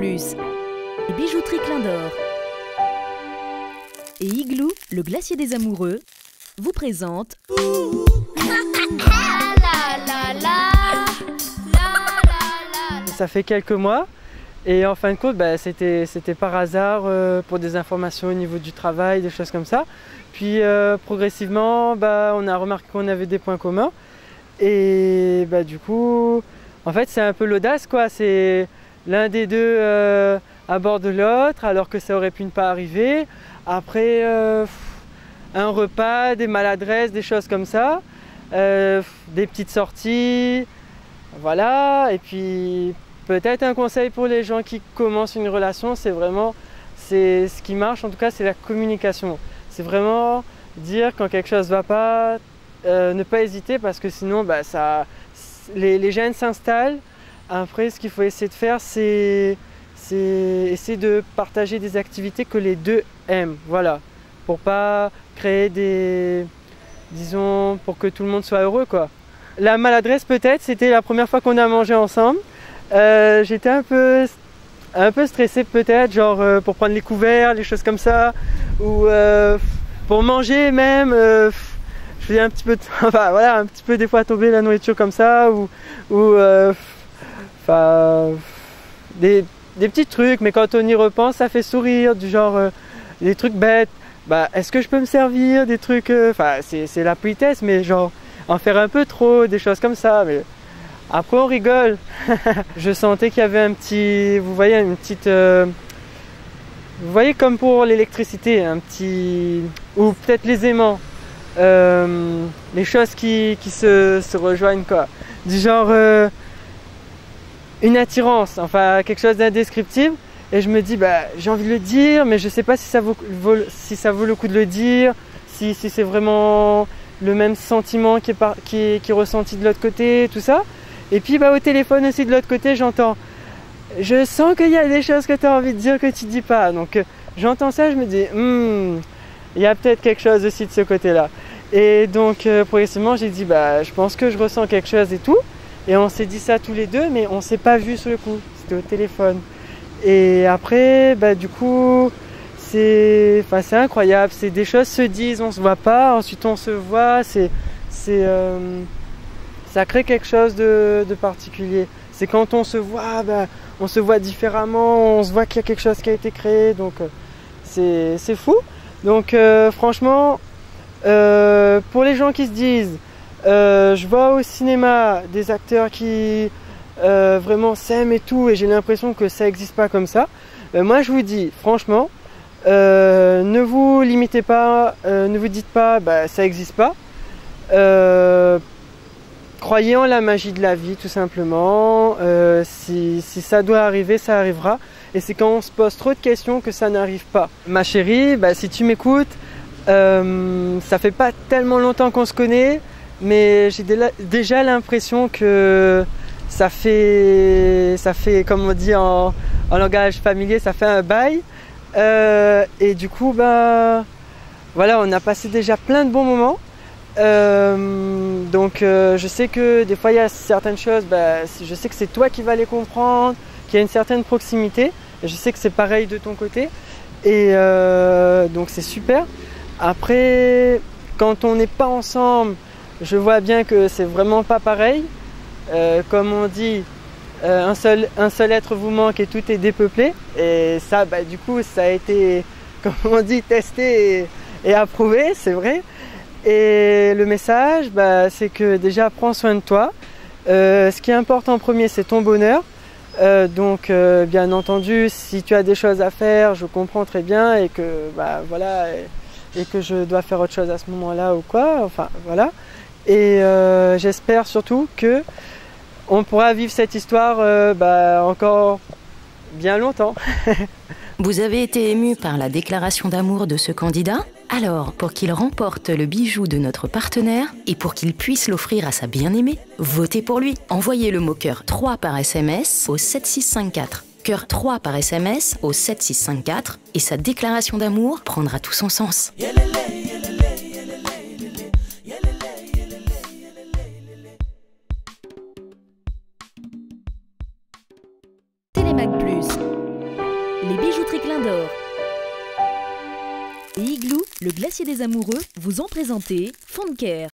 Plus, et Bijouterie Clin d'Or et Igloo, le glacier des amoureux, vous présente Ça fait quelques mois et en fin de compte c'était par hasard pour des informations au niveau du travail, des choses comme ça. Puis progressivement on a remarqué qu'on avait des points communs et du coup en fait c'est un peu l'audace quoi, c'est l'un des deux à bord de l'autre alors que ça aurait pu ne pas arriver. Après un repas, des maladresses, des choses comme ça, des petites sorties, voilà. Et puis peut-être un conseil pour les gens qui commencent une relation, c'est ce qui marche en tout cas, c'est la communication. C'est vraiment dire quand quelque chose ne va pas, ne pas hésiter parce que sinon les gênes s'installent. Après ce qu'il faut essayer de faire c'est essayer de partager des activités que les deux aiment, voilà, pour pas créer pour que tout le monde soit heureux quoi. La maladresse peut-être, c'était la première fois qu'on a mangé ensemble. J'étais un peu stressé peut-être, genre pour prendre les couverts, les choses comme ça, ou pour manger même. Je faisais un petit peu, un petit peu des fois tomber la nourriture comme ça, des petits trucs, mais quand on y repense, ça fait sourire, du genre des trucs bêtes. Est-ce que je peux me servir des trucs, c'est la politesse, mais genre en faire un peu trop, des choses comme ça. Mais après on rigole. Je sentais qu'il y avait vous voyez comme pour l'électricité, ou peut-être les aimants, les choses qui se rejoignent quoi. Du genre une attirance, quelque chose d'indescriptible. Et je me dis, j'ai envie de le dire, mais je sais pas si ça vaut le coup de le dire, si c'est vraiment le même sentiment qui est ressenti de l'autre côté, tout ça. Et puis au téléphone aussi de l'autre côté, j'entends, je sens qu'il y a des choses que tu as envie de dire que tu dis pas. Donc j'entends ça, je me dis, il y a peut-être quelque chose aussi de ce côté-là. Et donc progressivement, j'ai dit, je pense que je ressens quelque chose et tout. Et on s'est dit ça tous les deux, mais on s'est pas vu sur le coup, c'était au téléphone. Et après, du coup, c'est incroyable, c'est des choses se disent, on se voit pas, ensuite on se voit, ça crée quelque chose de particulier. C'est quand on se voit différemment, on se voit qu'il y a quelque chose qui a été créé, donc c'est fou. Donc franchement, pour les gens qui se disent, je vois au cinéma des acteurs qui vraiment s'aiment et tout, et j'ai l'impression que ça n'existe pas comme ça. Moi je vous dis franchement, ne vous limitez pas, ne vous dites pas ça n'existe pas. Croyez en la magie de la vie tout simplement. Si ça doit arriver, ça arrivera. Et c'est quand on se pose trop de questions que ça n'arrive pas. Ma chérie, si tu m'écoutes, ça fait pas tellement longtemps qu'on se connaît, mais j'ai déjà l'impression que ça fait comme on dit en langage familier, ça fait un bail. Et du coup, voilà, on a passé déjà plein de bons moments. Donc je sais que des fois il y a certaines choses, je sais que c'est toi qui vas les comprendre, qu'il y a une certaine proximité. Et je sais que c'est pareil de ton côté. Et donc c'est super. Après, quand on n'est pas ensemble, je vois bien que c'est vraiment pas pareil. Comme on dit, un seul être vous manque et tout est dépeuplé. Et ça, du coup, ça a été, comme on dit, testé et approuvé, c'est vrai. Et le message, c'est que déjà, prends soin de toi. Ce qui importe en premier, c'est ton bonheur. Donc, bien entendu, si tu as des choses à faire, je comprends très bien et que, voilà, et que je dois faire autre chose à ce moment-là ou quoi. Enfin, voilà. Et j'espère surtout que on pourra vivre cette histoire encore bien longtemps. Vous avez été ému par la déclaration d'amour de ce candidat? Alors, pour qu'il remporte le bijou de notre partenaire et pour qu'il puisse l'offrir à sa bien-aimée, votez pour lui. Envoyez le mot cœur 3 par SMS au 7654. Cœur 3 par SMS au 7654 et sa déclaration d'amour prendra tout son sens. Télémac Plus, les bijouteries Clin d'Or et Igloo, le glacier des amoureux, vous ont présenté Fond de Care.